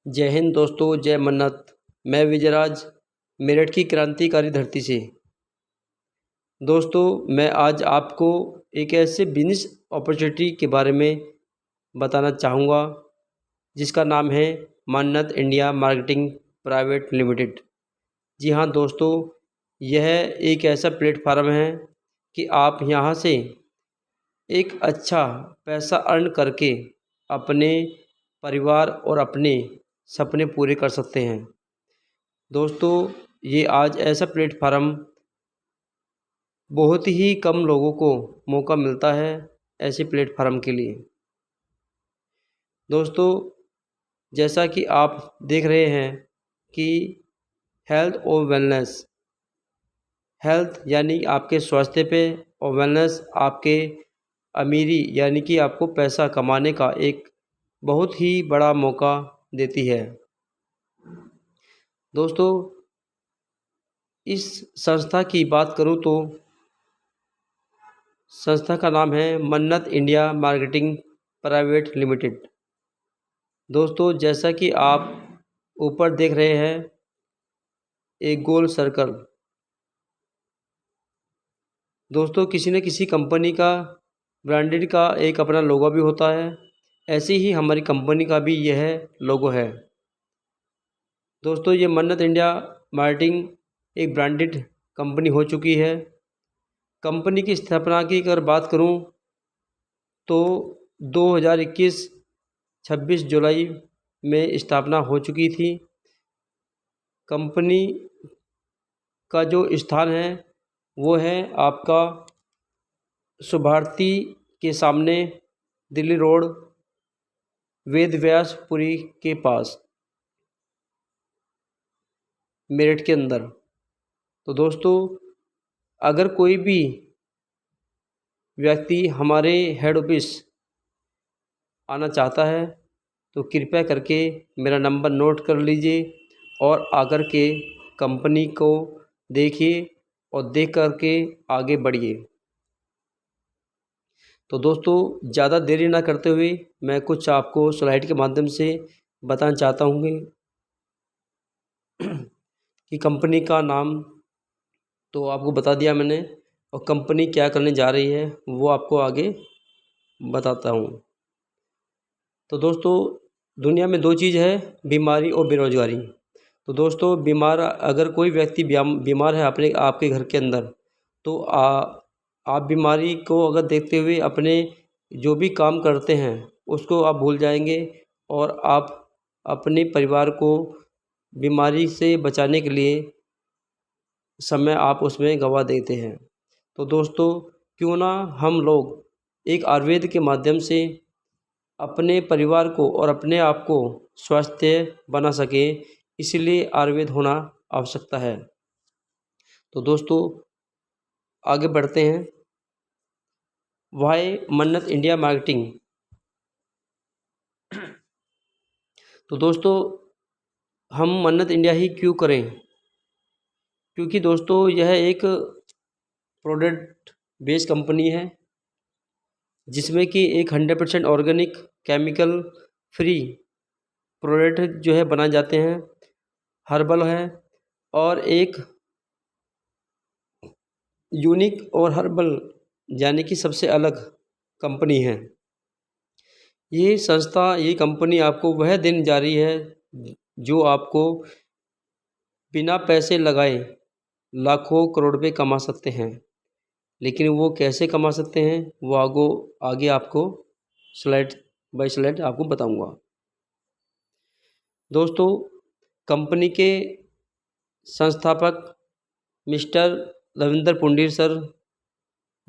जय हिंद दोस्तों, जय मन्नत। मैं विजयराज, मेरठ की क्रांतिकारी धरती से। दोस्तों, मैं आज आपको एक ऐसे बिज़नेस अपॉर्चुनिटी के बारे में बताना चाहूँगा जिसका नाम है मन्नत इंडिया मार्केटिंग प्राइवेट लिमिटेड। जी हाँ दोस्तों, यह एक ऐसा प्लेटफार्म है कि आप यहाँ से एक अच्छा पैसा अर्न करके अपने परिवार और अपने सपने पूरे कर सकते हैं। दोस्तों, ये आज ऐसा प्लेटफार्म बहुत ही कम लोगों को मौका मिलता है ऐसे प्लेटफार्म के लिए। दोस्तों, जैसा कि आप देख रहे हैं कि हेल्थ और वेलनेस, हेल्थ यानी आपके स्वास्थ्य पे और वेलनेस आपके अमीरी यानी कि आपको पैसा कमाने का एक बहुत ही बड़ा मौका देती है। दोस्तों, इस संस्था की बात करूं तो संस्था का नाम है मन्नत इंडिया मार्केटिंग प्राइवेट लिमिटेड। दोस्तों, जैसा कि आप ऊपर देख रहे हैं एक गोल सर्कल। दोस्तों, किसी न किसी कंपनी का ब्रांडेड का एक अपना लोगो भी होता है। ऐसे ही हमारी कंपनी का भी यह लोगो है। दोस्तों, ये मन्नत इंडिया मार्केटिंग एक ब्रांडेड कंपनी हो चुकी है। कंपनी की स्थापना की अगर बात करूं तो 2021 26 जुलाई में स्थापना हो चुकी थी। कंपनी का जो स्थान है वो है आपका सुभारती के सामने, दिल्ली रोड, वेद व्यासपुरी के पास, मेरठ के अंदर। तो दोस्तों, अगर कोई भी व्यक्ति हमारे हेड ऑफिस आना चाहता है तो कृपया करके मेरा नंबर नोट कर लीजिए और आकर के कंपनी को देखिए और देख कर के आगे बढ़िए। तो दोस्तों, ज़्यादा देरी ना करते हुए मैं कुछ आपको स्लाइड के माध्यम से बताना चाहता हूँ कि कंपनी का नाम तो आपको बता दिया मैंने और कंपनी क्या करने जा रही है वो आपको आगे बताता हूँ। तो दोस्तों, दुनिया में दो चीज़ है, बीमारी और बेरोज़गारी। तो दोस्तों, अगर कोई व्यक्ति बीमार है अपने आपके घर के अंदर, तो आप बीमारी को अगर देखते हुए अपने जो भी काम करते हैं उसको आप भूल जाएंगे और आप अपने परिवार को बीमारी से बचाने के लिए समय आप उसमें गंवा देते हैं। तो दोस्तों, क्यों ना हम लोग एक आयुर्वेद के माध्यम से अपने परिवार को और अपने आप को स्वस्थ बना सकें, इसलिए आयुर्वेद होना आवश्यकता है। तो दोस्तों, आगे बढ़ते हैं। वाई मन्नत इंडिया मार्केटिंग। तो दोस्तों, हम मन्नत इंडिया ही क्यों करें? क्योंकि दोस्तों, यह एक प्रोडक्ट बेस्ड कंपनी है जिसमें कि एक 100% ऑर्गेनिक केमिकल फ्री प्रोडक्ट जो है बनाए जाते हैं, हर्बल है और एक यूनिक और हर्बल यानी कि सबसे अलग कंपनी है। ये कंपनी आपको वह देने जा रही है जो आपको बिना पैसे लगाए लाखों करोड़ रुपए कमा सकते हैं। लेकिन वो कैसे कमा सकते हैं वो आगे आपको स्लाइड बाय स्लाइड आपको बताऊंगा। दोस्तों, कंपनी के संस्थापक मिस्टर रविंद्र पुंडीर सर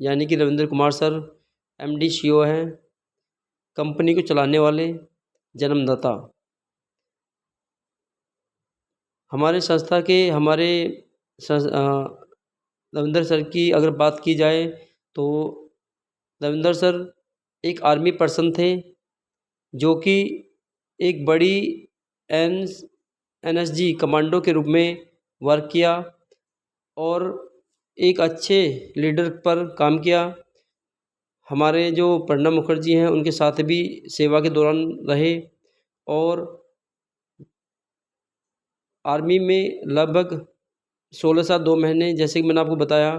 यानी कि Ravindra Kumar sir MD CEO हैं। कंपनी को चलाने वाले जन्मदाता हमारे संस्था के रविंद्र सर की अगर बात की जाए तो रविंद्र सर एक आर्मी पर्सन थे जो कि एक बड़ी NSG कमांडो के रूप में वर्क किया और एक अच्छे लीडर पर काम किया। हमारे जो प्रणब मुखर्जी हैं उनके साथ भी सेवा के दौरान रहे और आर्मी में लगभग 16 साल 2 महीने, जैसे कि मैंने आपको बताया।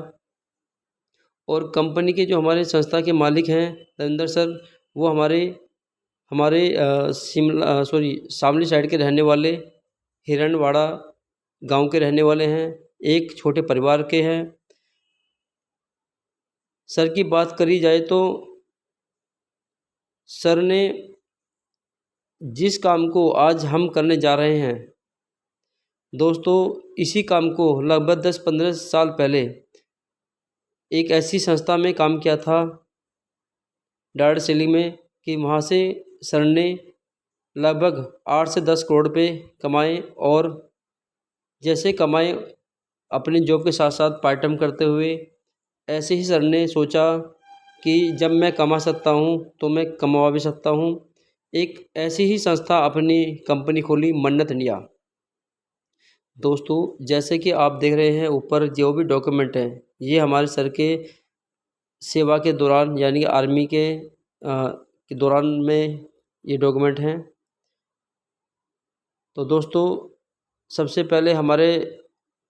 और कंपनी के जो हमारे संस्था के मालिक हैं रविंदर सर, वो हमारे हमारे शामली साइड के रहने वाले, हिरणवाड़ा गांव के रहने वाले हैं, एक छोटे परिवार के हैं। सर की बात करी जाए तो सर ने जिस काम को आज हम करने जा रहे हैं दोस्तों, इसी काम को लगभग 10-15 साल पहले एक ऐसी संस्था में काम किया था डाडसिली में, कि वहाँ से सर ने लगभग 8 से 10 करोड़ रुपये कमाए। और जैसे कमाए, अपनी जॉब के साथ साथ पार्ट टाइम करते हुए, ऐसे ही सर ने सोचा कि जब मैं कमा सकता हूँ तो मैं कमा भी सकता हूँ। एक ऐसी ही संस्था अपनी कंपनी खोली, मन्नत इंडिया। दोस्तों, जैसे कि आप देख रहे हैं ऊपर जो भी डॉक्यूमेंट हैं, ये हमारे सर के सेवा के दौरान, यानी कि आर्मी के दौरान में ये डॉक्यूमेंट हैं। तो दोस्तों, सबसे पहले हमारे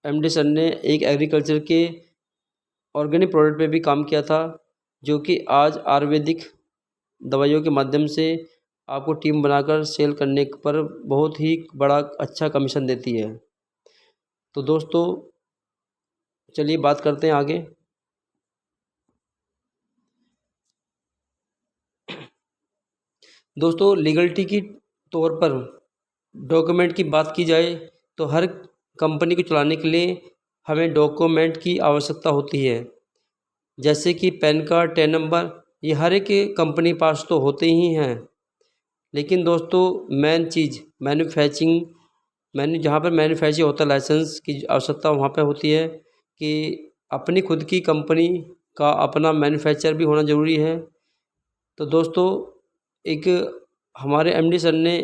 एमडी सर ने एक एग्रीकल्चर के ऑर्गेनिक प्रोडक्ट पे भी काम किया था, जो कि आज आयुर्वेदिक दवाइयों के माध्यम से आपको टीम बनाकर सेल करने पर बहुत ही बड़ा अच्छा कमीशन देती है। तो दोस्तों, चलिए बात करते हैं आगे। दोस्तों, लीगलिटी की तौर पर डॉक्यूमेंट की बात की जाए तो हर कंपनी को चलाने के लिए हमें डॉक्यूमेंट की आवश्यकता होती है, जैसे कि पैन कार्ड, टेन नंबर, ये हर एक कंपनी पास तो होते ही हैं। लेकिन दोस्तों, मेन चीज़ जहाँ पर मैन्युफैक्चरिंग होता है, लाइसेंस की आवश्यकता वहाँ पे होती है कि अपनी खुद की कंपनी का अपना मैन्युफैक्चर भी होना ज़रूरी है। तो दोस्तों, एक हमारे एमडी सर ने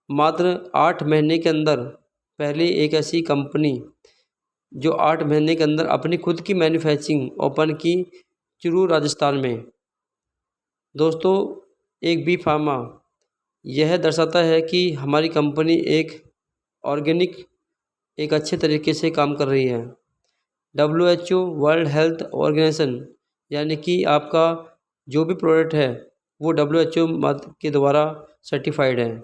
मात्र 8 महीने के अंदर पहले एक ऐसी कंपनी जो 8 महीने के अंदर अपनी खुद की मैन्युफैक्चरिंग ओपन की, चुरू राजस्थान में। दोस्तों, एक बी फार्मा यह दर्शाता है कि हमारी कंपनी एक ऑर्गेनिक एक अच्छे तरीके से काम कर रही है। WHO वर्ल्ड हेल्थ ऑर्गेनाइजेशन, यानी कि आपका जो भी प्रोडक्ट है वो WHO के द्वारा सर्टिफाइड है।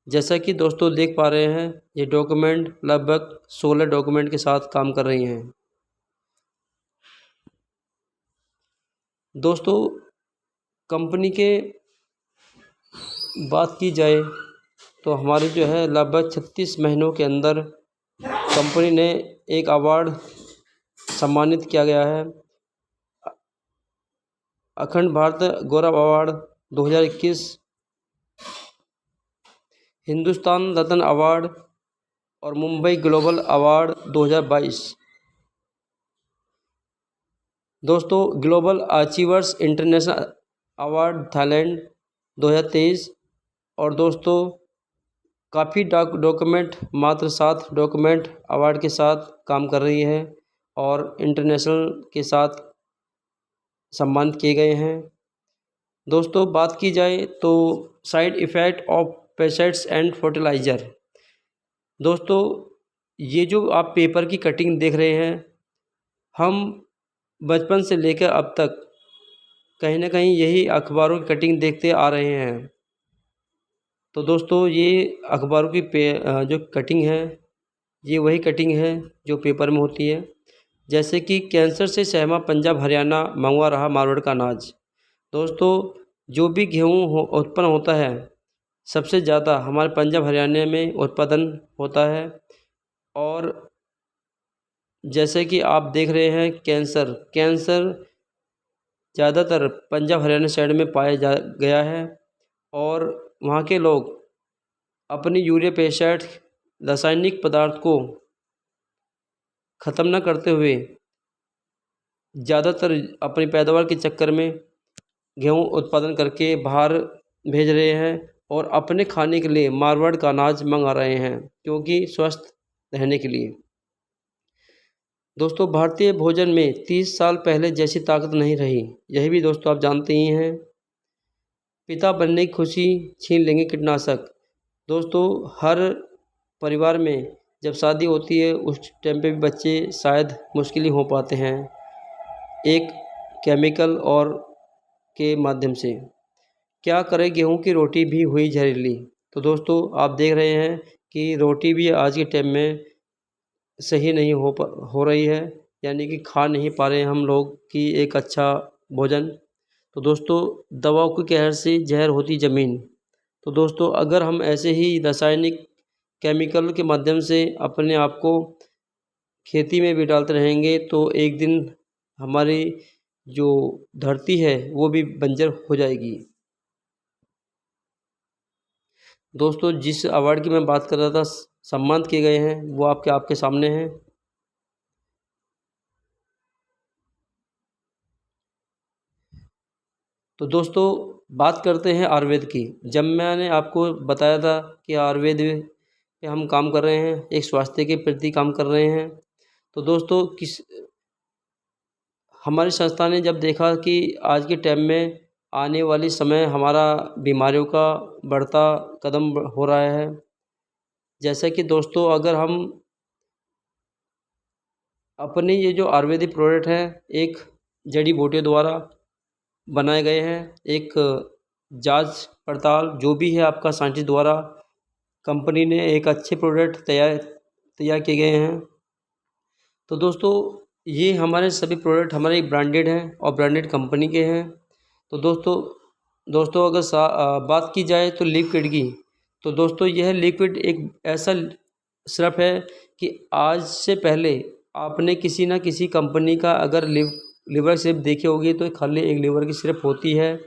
जैसा कि दोस्तों देख पा रहे हैं, ये डॉक्यूमेंट लगभग 16 डॉक्यूमेंट के साथ काम कर रही हैं। दोस्तों, कंपनी के बात की जाए तो हमारे जो है लगभग 36 महीनों के अंदर कंपनी ने एक अवार्ड सम्मानित किया गया है, अखंड भारत गौरव अवार्ड 2021, हिंदुस्तान रत्न अवार्ड और मुंबई ग्लोबल अवार्ड 2022। दोस्तों, global achievers international award Thailand 2023। और दोस्तों, काफ़ी डॉक्यूमेंट मात्र 7 डॉक्यूमेंट अवार्ड के साथ काम कर रही है और इंटरनेशनल के साथ सम्मानित किए गए हैं। दोस्तों, बात की जाए तो side effect of pesticides and fertiliser. दोस्तों, ये जो आप पेपर की कटिंग देख रहे हैं, हम बचपन से लेकर अब तक कहीं ना कहीं यही अखबारों की कटिंग देखते आ रहे हैं। तो दोस्तों, ये अखबारों की जो कटिंग है, ये वही कटिंग है जो पेपर में होती है। जैसे कि कैंसर से सहमा पंजाब हरियाणा मंगवा रहा मारवाड़ का अनाज। दोस्तों, जो भी गेहूँ उत्पन्न होता है, सबसे ज़्यादा हमारे पंजाब हरियाणा में उत्पादन होता है। और जैसे कि आप देख रहे हैं, कैंसर ज़्यादातर पंजाब हरियाणा साइड में पाया गया है। और वहाँ के लोग अपनी यूरिया पेस्टिसाइड रासायनिक पदार्थ को ख़त्म न करते हुए ज़्यादातर अपनी पैदावार के चक्कर में गेहूँ उत्पादन करके बाहर भेज रहे हैं और अपने खाने के लिए मारवाड़ का अनाज मंगा रहे हैं, क्योंकि स्वस्थ रहने के लिए। दोस्तों, भारतीय भोजन में 30 साल पहले जैसी ताकत नहीं रही, यही भी दोस्तों आप जानते ही हैं। पिता बनने की खुशी छीन लेंगे कीटनाशक। दोस्तों, हर परिवार में जब शादी होती है उस टाइम पे भी बच्चे शायद मुश्किल ही हो पाते हैं एक केमिकल और के माध्यम से। क्या करें गेहूं की रोटी भी हुई जहरीली। तो दोस्तों आप देख रहे हैं कि रोटी भी आज के टाइम में सही नहीं हो रही है, यानी कि खा नहीं पा रहे हैं हम लोग कि एक अच्छा भोजन। तो दोस्तों दवाओं के कहर से जहर होती ज़मीन। तो दोस्तों अगर हम ऐसे ही रासायनिक केमिकल के माध्यम से अपने आप को खेती में भी डालते रहेंगे तो एक दिन हमारी जो धरती है वो भी बंजर हो जाएगी। दोस्तों जिस अवार्ड की मैं बात कर रहा था, सम्मानित किए गए हैं वो आपके आपके सामने हैं। तो दोस्तों बात करते हैं आयुर्वेद की। जब मैंने आपको बताया था कि आयुर्वेद पे हम काम कर रहे हैं, एक स्वास्थ्य के प्रति काम कर रहे हैं। तो दोस्तों हमारी संस्था ने जब देखा कि आज के टाइम में आने वाली समय हमारा बीमारियों का बढ़ता कदम हो रहा है। जैसा कि दोस्तों अगर हम अपने ये जो आयुर्वेदिक प्रोडक्ट हैं एक जड़ी बूटियों द्वारा बनाए गए हैं, एक जांच पड़ताल जो भी है आपका साइंटिस्ट द्वारा कंपनी ने एक अच्छे प्रोडक्ट तैयार किए गए हैं। तो दोस्तों ये हमारे सभी प्रोडक्ट हमारे ब्रांडेड हैं और ब्रांडेड कंपनी के हैं। तो दोस्तों अगर बात की जाए तो लिक्विड की, तो दोस्तों यह लिक्विड एक ऐसा सिरप है कि आज से पहले आपने किसी ना किसी कंपनी का अगर लिवर सिरप देखी होगी तो खाली एक लिवर की सिरप होती है।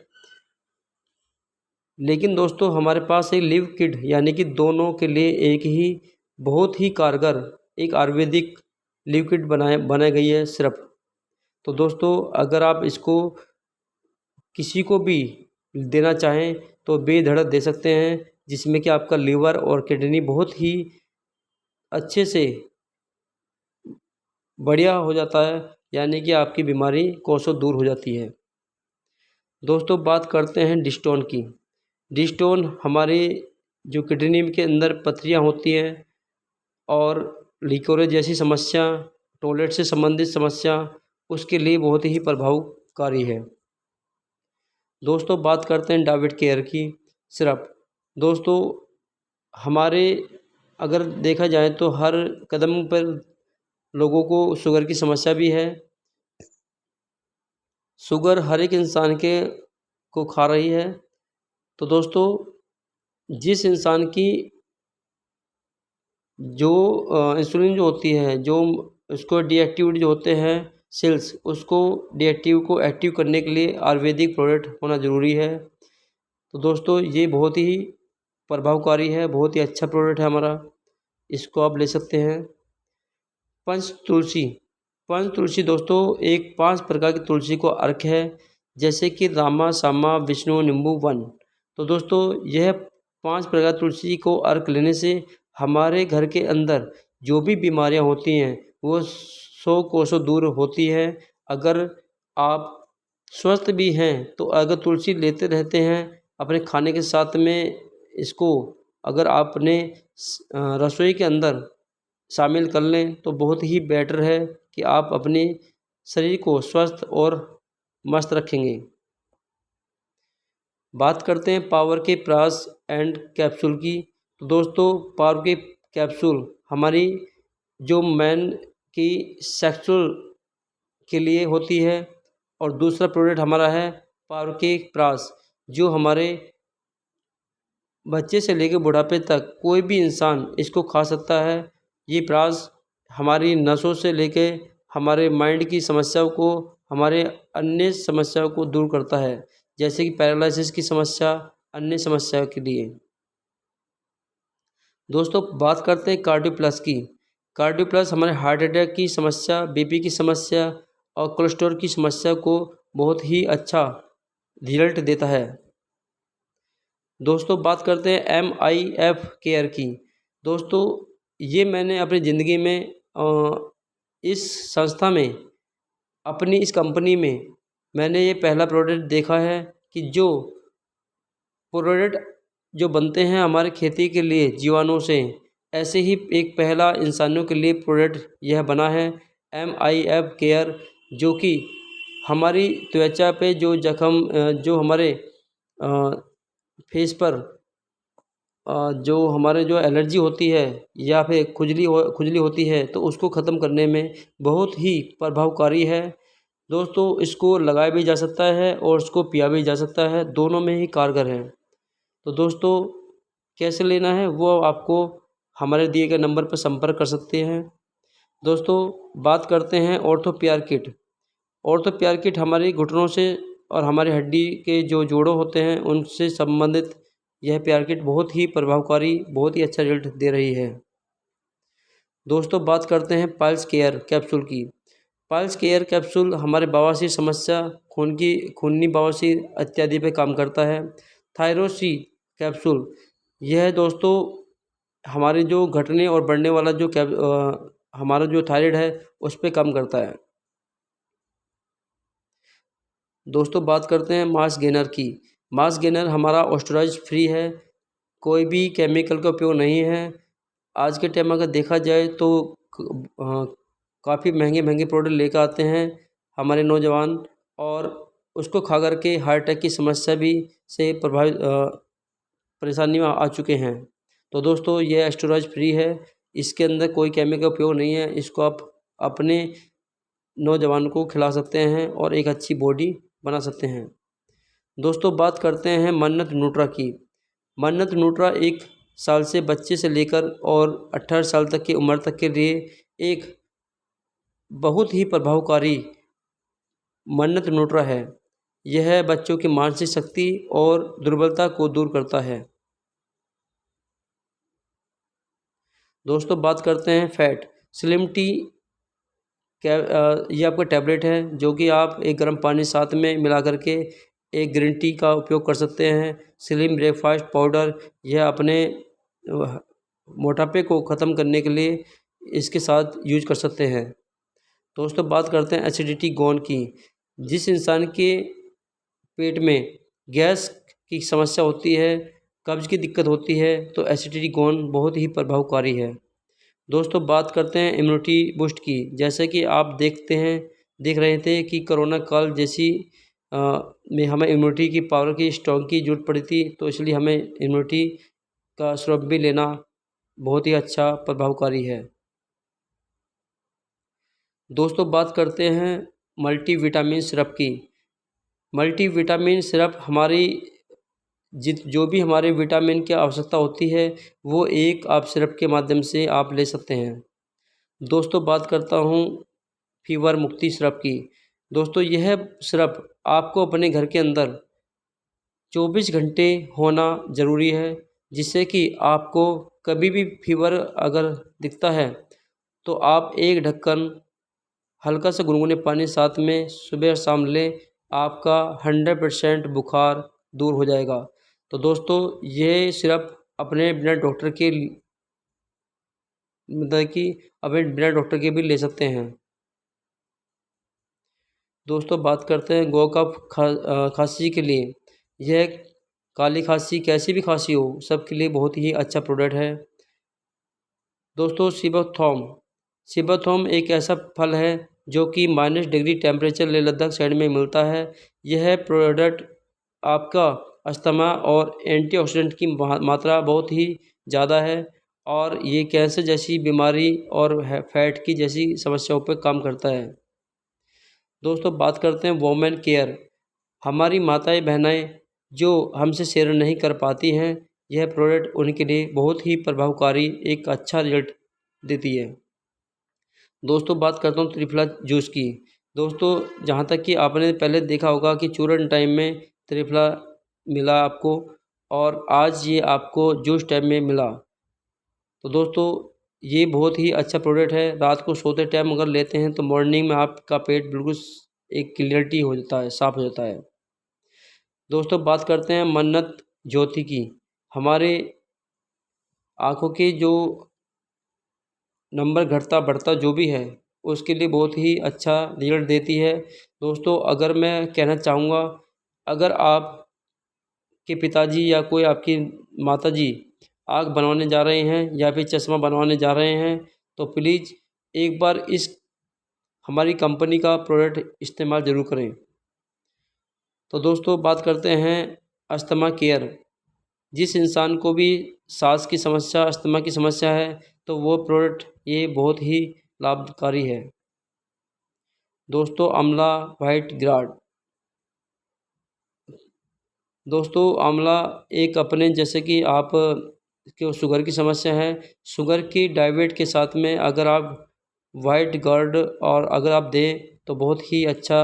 लेकिन दोस्तों हमारे पास एक लिव किट यानी कि दोनों के लिए एक ही बहुत ही कारगर एक आयुर्वेदिक लिक्विड बनाई गई है सिरप। तो दोस्तों अगर आप इसको किसी को भी देना चाहें तो बेधड़क दे सकते हैं, जिसमें कि आपका लीवर और किडनी बहुत ही अच्छे से बढ़िया हो जाता है, यानी कि आपकी बीमारी कोसों दूर हो जाती है। दोस्तों बात करते हैं डिस्टोन की। डिस्टोन हमारे जो किडनी के अंदर पथरियाँ होती हैं और लिकोरे जैसी समस्या, टॉयलेट से संबंधित समस्या, उसके लिए बहुत ही प्रभावकारी है। दोस्तों बात करते हैं डाइबिट केयर की सिरप। दोस्तों हमारे अगर देखा जाए तो हर कदम पर लोगों को शुगर की समस्या भी है। शुगर हर एक इंसान को खा रही है। तो दोस्तों जिस इंसान की जो इंसुलिन जो होती है, जो उसको डीएक्टिवेट जो होते हैं सेल्स, उसको डीएक्टिव को एक्टिव करने के लिए आयुर्वेदिक प्रोडक्ट होना ज़रूरी है। तो दोस्तों ये बहुत ही प्रभावकारी है, बहुत ही अच्छा प्रोडक्ट है हमारा, इसको आप ले सकते हैं। पंच तुलसी दोस्तों एक 5 प्रकार की तुलसी को अर्क है, जैसे कि रामा, सामा, विष्णु, नींबू, वन। तो दोस्तों यह 5 प्रकार तुलसी को अर्क लेने से हमारे घर के अंदर जो भी बीमारियां होती हैं वो 100 कोसों दूर होती है। अगर आप स्वस्थ भी हैं तो अगर तुलसी लेते रहते हैं अपने खाने के साथ में, इसको अगर आपने रसोई के अंदर शामिल कर लें तो बहुत ही बेटर है कि आप अपने शरीर को स्वस्थ और मस्त रखेंगे। बात करते हैं पावर के प्रास एंड कैप्सूल की। तो दोस्तों पावर के कैप्सूल हमारी जो मैन की सेक्सुअल के लिए होती है, और दूसरा प्रोडक्ट हमारा है पावर के प्रास, जो हमारे बच्चे से लेकर बुढ़ापे तक कोई भी इंसान इसको खा सकता है। ये प्रास हमारी नसों से लेके हमारे माइंड की समस्याओं को, हमारे अन्य समस्याओं को दूर करता है, जैसे कि पैरालिसिस की समस्या, अन्य समस्याओं के लिए। दोस्तों बात करते हैं कार्डियो प्लस की। कार्डियो प्लस हमारे हार्ट अटैक की समस्या, बीपी की समस्या और कोलेस्ट्रॉल की समस्या को बहुत ही अच्छा रिजल्ट देता है। दोस्तों बात करते हैं MIF केयर की। दोस्तों ये मैंने अपनी ज़िंदगी में इस संस्था में, अपनी इस कंपनी में मैंने ये पहला प्रोडक्ट देखा है कि जो प्रोडक्ट जो बनते हैं हमारे खेती के लिए जीवाणुओं से, ऐसे ही एक पहला इंसानों के लिए प्रोडक्ट यह बना है MIF केयर, जो कि हमारी त्वचा पे जो जख्म जो हमारे फेस पर जो हमारे जो एलर्जी होती है या फिर खुजली होती है, तो उसको ख़त्म करने में बहुत ही प्रभावकारी है। दोस्तों, इसको लगाया भी जा सकता है और इसको पिया भी जा सकता है, दोनों में ही कारगर है। तो दोस्तों, कैसे लेना है वो आपको हमारे दिए गए नंबर पर संपर्क कर सकते हैं। दोस्तों, बात करते हैं ऑर्थो प्यार किट। ऑर्थो प्यार किट हमारे घुटनों से और हमारी हड्डी के जो जोड़ों होते हैं उनसे संबंधित यह प्यार किट बहुत ही प्रभावकारी, बहुत ही अच्छा रिजल्ट दे रही है। दोस्तों, बात करते हैं पाइल्स केयर कैप्सूल की। पाइल्स केयर कैप्सूल हमारे बवासीर समस्या, खूनी बवासीर इत्यादि पे काम करता है। थायरोसी कैप्सूल, यह दोस्तों हमारे जो घटने और बढ़ने वाला जो हमारा जो थायराइड है उस पे काम करता है। दोस्तों, बात करते हैं मास गेनर की। मास गेनर हमारा ऑस्टेरॉइड फ्री है, कोई भी केमिकल का उपयोग नहीं है। आज के टाइम में अगर देखा जाए तो काफ़ी महंगे प्रोडक्ट लेकर आते हैं हमारे नौजवान, और उसको खा कर के हार्ट अटैक की समस्या भी से परेशानी में आ चुके हैं। तो दोस्तों, ये स्टेरॉइड फ्री है, इसके अंदर कोई केमिकल उपयोग नहीं है। इसको आप अपने नौजवान को खिला सकते हैं और एक अच्छी बॉडी बना सकते हैं। दोस्तों, बात करते हैं मन्नत न्यूट्रा की। मन्नत न्यूट्रा 1 साल से बच्चे से लेकर और 18 साल तक की उम्र तक के लिए एक बहुत ही प्रभावकारी मन्नत न्यूट्रा है। यह बच्चों की मानसिक शक्ति और दुर्बलता को दूर करता है। दोस्तों, बात करते हैं फैट स्लिम टी। ये आपका टैबलेट है जो कि आप एक गर्म पानी साथ में मिला करके एक ग्रीन टी का उपयोग कर सकते हैं। स्लिम ब्रेकफास्ट पाउडर, यह अपने मोटापे को ख़त्म करने के लिए इसके साथ यूज कर सकते हैं। दोस्तों, बात करते हैं एसिडिटी गॉन की। जिस इंसान के पेट में गैस की समस्या होती है, कब्ज़ की दिक्कत होती है, तो एसिडिटी गॉन बहुत ही प्रभावकारी है। दोस्तों, बात करते हैं इम्यूनिटी बूस्ट की। जैसे कि आप देख रहे थे कि कोरोना काल जैसी में हमें इम्यूनिटी की पावर की स्ट्रॉन्ग की ज़रूरत पड़ी थी, तो इसलिए हमें इम्यूनिटी का सिरप भी लेना बहुत ही अच्छा प्रभावकारी है। दोस्तों, बात करते हैं मल्टीविटामिन सिरप की। मल्टीविटामिन सिरप हमारी जो भी हमारे विटामिन की आवश्यकता होती है वो एक आप सिरप के माध्यम से आप ले सकते हैं। दोस्तों, बात करता हूँ फीवर मुक्ति सिरप की। दोस्तों, यह सिरप आपको अपने घर के अंदर 24 घंटे होना ज़रूरी है, जिससे कि आपको कभी भी फीवर अगर दिखता है तो आप एक ढक्कन हल्का सा गुनगुने पानी साथ में सुबह और शाम लें, आपका 100% बुखार दूर हो जाएगा। तो दोस्तों, ये सिरप अपने बिना डॉक्टर के मतलब कि अपने बिना डॉक्टर के भी ले सकते हैं। दोस्तों, बात करते हैं गौ का खांसी के लिए। यह काली खांसी कैसी भी खांसी हो, सबके लिए बहुत ही अच्छा प्रोडक्ट है। दोस्तों, सिबाथॉर्म एक ऐसा फल है जो कि -degree temperature Leh Ladakh side में मिलता है। यह प्रोडक्ट आपका अस्थमा और एंटीऑक्सीडेंट की मात्रा बहुत ही ज़्यादा है, और ये कैंसर जैसी बीमारी और फैट की जैसी समस्याओं पर काम करता है। दोस्तों, बात करते हैं वोमेन केयर। हमारी माताएं बहनें जो हमसे शेयर नहीं कर पाती हैं, यह प्रोडक्ट उनके लिए बहुत ही प्रभावकारी एक अच्छा रिजल्ट देती है। दोस्तों, बात करता हूँ त्रिफला जूस की। दोस्तों, जहाँ तक कि आपने पहले देखा होगा कि चूरन टाइम में त्रिफला मिला आपको, और आज ये आपको जूस टाइम में मिला। तो दोस्तों, ये बहुत ही अच्छा प्रोडक्ट है। रात को सोते टाइम अगर लेते हैं तो मॉर्निंग में आपका पेट बिल्कुल एक क्लियरिटी हो जाता है, साफ़ हो जाता है। दोस्तों, बात करते हैं मन्नत ज्योति की। हमारे आँखों के जो नंबर घटता बढ़ता जो भी है, उसके लिए बहुत ही अच्छा रिजल्ट देती है। दोस्तों, अगर मैं कहना चाहूँगा, अगर आप के पिताजी या कोई आपकी माताजी आँख बनवाने जा रहे हैं या फिर चश्मा बनवाने जा रहे हैं तो प्लीज़ एक बार इस हमारी कंपनी का प्रोडक्ट इस्तेमाल ज़रूर करें। तो दोस्तों बात करते हैं अस्थमा केयर। जिस इंसान को भी सांस की समस्या, अस्थमा की समस्या है तो वो प्रोडक्ट ये बहुत ही लाभकारी है। दोस्तों आंवला व्हाइट ग्राड। दोस्तों आंवला एक अपने जैसे कि आप को शुगर की समस्या है, शुगर की डायबिट के साथ में अगर आप वाइट गार्ड और अगर आप दें तो बहुत ही अच्छा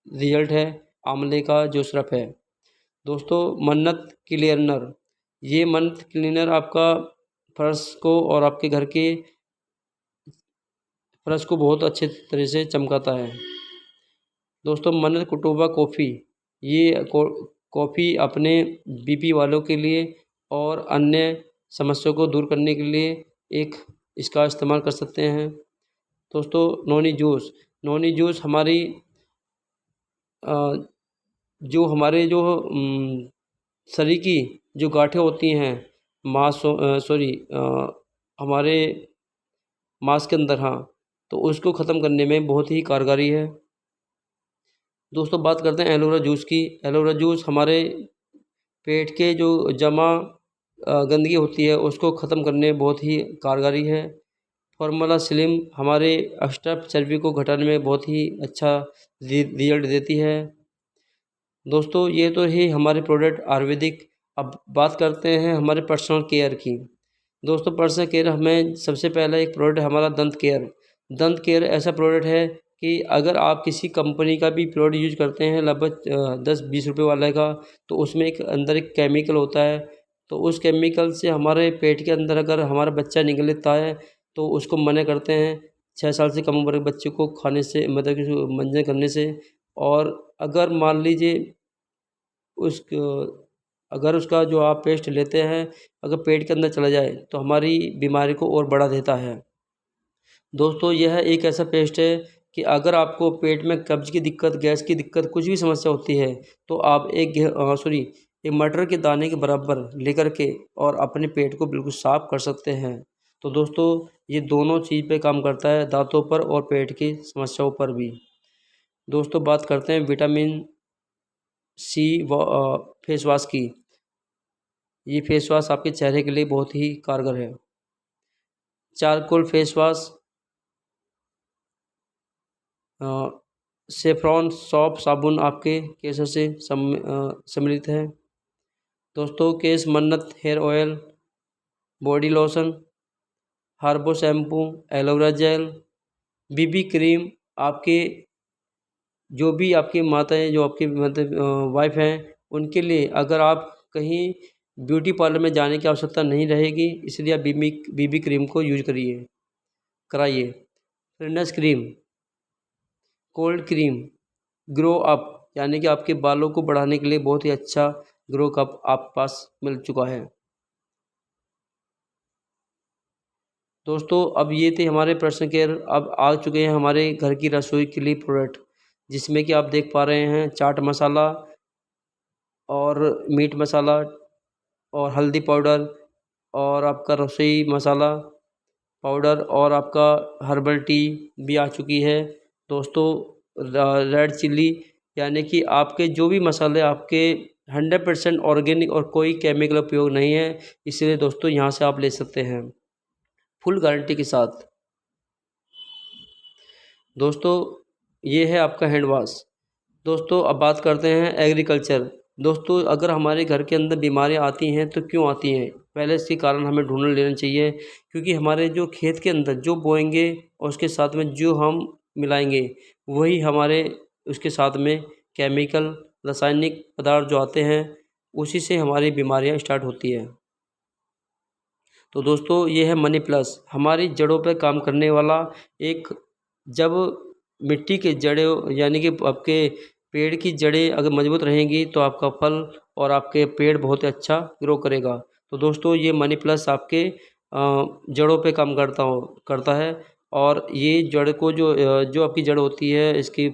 रिजल्ट है आंवले का जो सिरप है। दोस्तों मन्नत क्लीनर, ये मन्नत क्लीनर आपका फर्श को और आपके घर के फर्श को बहुत अच्छे तरह से चमकाता है। दोस्तों मन्नत कुटुंबा कॉफ़ी, ये कॉफ़ी अपने बीपी वालों के लिए और अन्य समस्याओं को दूर करने के लिए एक इसका इस्तेमाल कर सकते हैं। दोस्तों नोनी जूस, नोनी जूस हमारी जो हमारे जो शरीर की जो गाँठें होती हैं हमारे मांस के अंदर, हाँ, तो उसको ख़त्म करने में बहुत ही कारगर है। दोस्तों बात करते हैं एलोवेरा जूस की। एलोवेरा जूस हमारे पेट के जो जमा गंदगी होती है उसको ख़त्म करने में बहुत ही कारगर है। फॉर्मूला स्लिम हमारे अष्टप चर्बी को घटाने में बहुत ही अच्छा रिजल्ट देती है। दोस्तों ये तो ही हमारे प्रोडक्ट आयुर्वेदिक। अब बात करते हैं हमारे पर्सनल केयर की। दोस्तों पर्सनल केयर हमें सबसे पहला एक प्रोडक्ट हमारा दंत केयर। दंत केयर ऐसा प्रोडक्ट है कि अगर आप किसी कंपनी का भी प्रोडक्ट यूज करते हैं लगभग 10-20 रुपये वाले का, तो उसमें एक अंदर एक केमिकल होता है, तो उस केमिकल से हमारे पेट के अंदर अगर हमारा बच्चा निकलता है तो उसको मना करते हैं 6 साल से कम उम्र के बच्चे को खाने से, मतलब कि मंजन करने से। और अगर मान लीजिए अगर उसका जो आप पेस्ट लेते हैं अगर पेट के अंदर चला जाए तो हमारी बीमारी को और बढ़ा देता है। दोस्तों यह एक ऐसा पेस्ट है कि अगर आपको पेट में कब्ज़ की दिक्कत, गैस की दिक्कत, कुछ भी समस्या होती है तो आप एक मटर के दाने के बराबर लेकर के और अपने पेट को बिल्कुल साफ़ कर सकते हैं। तो दोस्तों ये दोनों चीज़ पे काम करता है, दांतों पर और पेट की समस्याओं पर भी। दोस्तों बात करते हैं विटामिन सी फेस वाश की। ये फेस वाश आपके चेहरे के लिए बहुत ही कारगर है। चारकोल फेस वाश सेफ्रॉन सौंफ साबुन आपके केसों से सम्मिलित है। दोस्तों Kesh Mannat hair oil, body lotion, Harbo shampoo, aloe vera gel, BB cream. आपके जो भी आपकी माताएँ जो आपकी मतलब वाइफ हैं उनके लिए अगर आप कहीं ब्यूटी पार्लर में जाने की आवश्यकता नहीं रहेगी, इसलिए आप बीबी क्रीम को यूज कराइए। Fitness cream, cold cream, grow up, यानी कि आपके बालों को बढ़ाने के लिए बहुत ही अच्छा ग्रो अप आप पास मिल चुका है। दोस्तों अब ये थे हमारे पर्सनल केयर। अब आ चुके हैं हमारे घर की रसोई के लिए प्रोडक्ट, जिसमें कि आप देख पा रहे हैं चाट मसाला और मीट मसाला और हल्दी पाउडर और आपका रसोई मसाला पाउडर और आपका हर्बल टी भी आ चुकी है। दोस्तों रेड चिल्ली, यानी कि आपके जो भी मसाले आपके 100% ऑर्गेनिक और कोई केमिकल उपयोग नहीं है, इसलिए दोस्तों यहाँ से आप ले सकते हैं फुल गारंटी के साथ। दोस्तों ये है आपका हैंड वॉश। दोस्तों अब बात करते हैं एग्रीकल्चर। दोस्तों अगर हमारे घर के अंदर बीमारियां आती हैं तो क्यों आती हैं, पहले इसके कारण हमें ढूंढ लेना चाहिए। क्योंकि हमारे जो खेत के अंदर जो बोएंगे और उसके साथ में जो हम मिलाएंगे वही हमारे उसके साथ में केमिकल रासायनिक पदार्थ जो आते हैं उसी से हमारी बीमारियां स्टार्ट होती है। तो दोस्तों ये है मनी प्लस, हमारी जड़ों पर काम करने वाला एक, जब मिट्टी के जड़ें यानी कि आपके पेड़ की जड़ें अगर मजबूत रहेंगी तो आपका फल और आपके पेड़ बहुत अच्छा ग्रो करेगा। तो दोस्तों ये मनी प्लस आपके जड़ों पे काम करता है और ये जड़ को जो आपकी जड़ होती है इसकी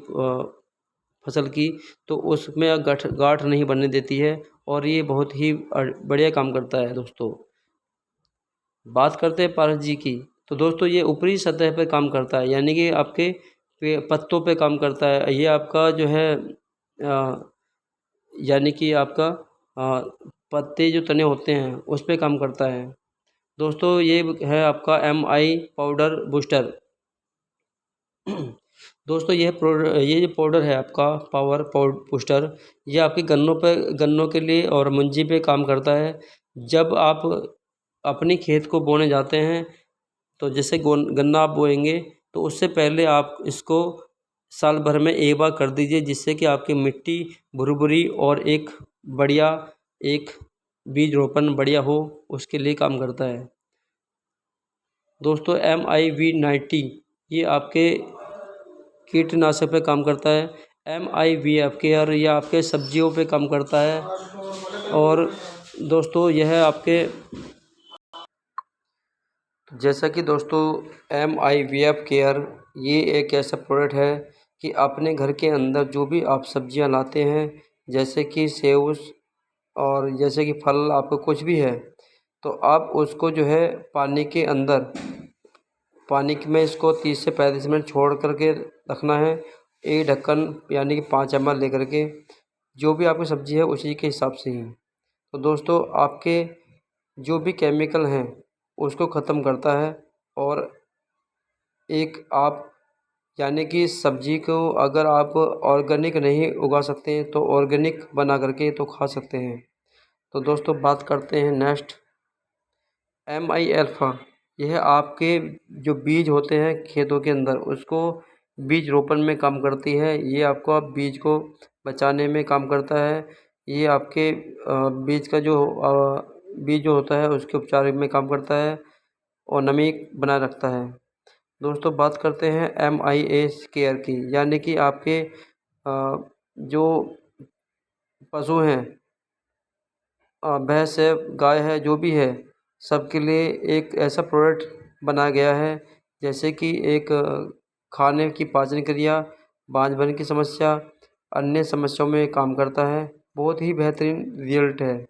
फसल की, तो उसमें गांठ नहीं बनने देती है और ये बहुत ही बढ़िया काम करता है दोस्तों। बात करते हैं पारस जी की, तो दोस्तों ये ऊपरी सतह पे काम करता है, यानी कि आपके पत्तों पे काम करता है। ये आपका जो है यानी कि आपका पत्ते जो तने होते हैं उस पे काम करता है। दोस्तों ये है आपका MI पाउडर बूस्टर। दोस्तों ये जो पाउडर है आपका पावर बूस्टर, ये आपके गन्नों के लिए और मुंजी पे काम करता है। जब आप अपने खेत को बोने जाते हैं, तो जैसे गन्ना आप बोएंगे, तो उससे पहले आप इसको साल भर में एक बार कर दीजिए, जिससे कि आपकी मिट्टी भुरभुरी और एक बढ़िया एक बीज रोपण बढ़िया हो, उसके लिए काम करता है। दोस्तों MIV90 ये आपके कीटनाशक पे काम करता है। MIVF केयर यह आपके सब्जियों पे काम करता है। और दोस्तों यह आपके जैसा कि दोस्तों MIVF केयर ये एक ऐसा प्रोडक्ट है कि अपने घर के अंदर जो भी आप सब्जियां लाते हैं, जैसे कि सेव और जैसे कि फल आपको कुछ भी है, तो आप उसको जो है पानी में इसको 30 से 35 मिनट छोड़ करके रखना है, एक ढक्कन यानी कि 5 ml लेकर के, जो भी आपकी सब्ज़ी है उसी के हिसाब से ही। तो दोस्तों आपके जो भी केमिकल हैं उसको ख़त्म करता है। और एक आप यानी कि सब्ज़ी को अगर आप ऑर्गेनिक नहीं उगा सकते हैं तो ऑर्गेनिक बना करके तो खा सकते हैं। तो दोस्तों बात करते हैं नेक्स्ट MI अल्फ़ा। यह आपके जो बीज होते हैं खेतों के अंदर उसको बीज रोपण में काम करती है। ये आपको बीज को बचाने में काम करता है। ये आपके बीज जो होता है उसके उपचार में काम करता है और नमी बनाए रखता है। दोस्तों बात करते हैं MIA केयर की, यानी कि आपके जो पशु हैं, भैंस है, गाय है, जो भी है, सबके लिए एक ऐसा प्रोडक्ट बनाया गया है, जैसे कि एक खाने की पाचन क्रिया, बांझपन की समस्या, अन्य समस्याओं में काम करता है। बहुत ही बेहतरीन रिजल्ट है।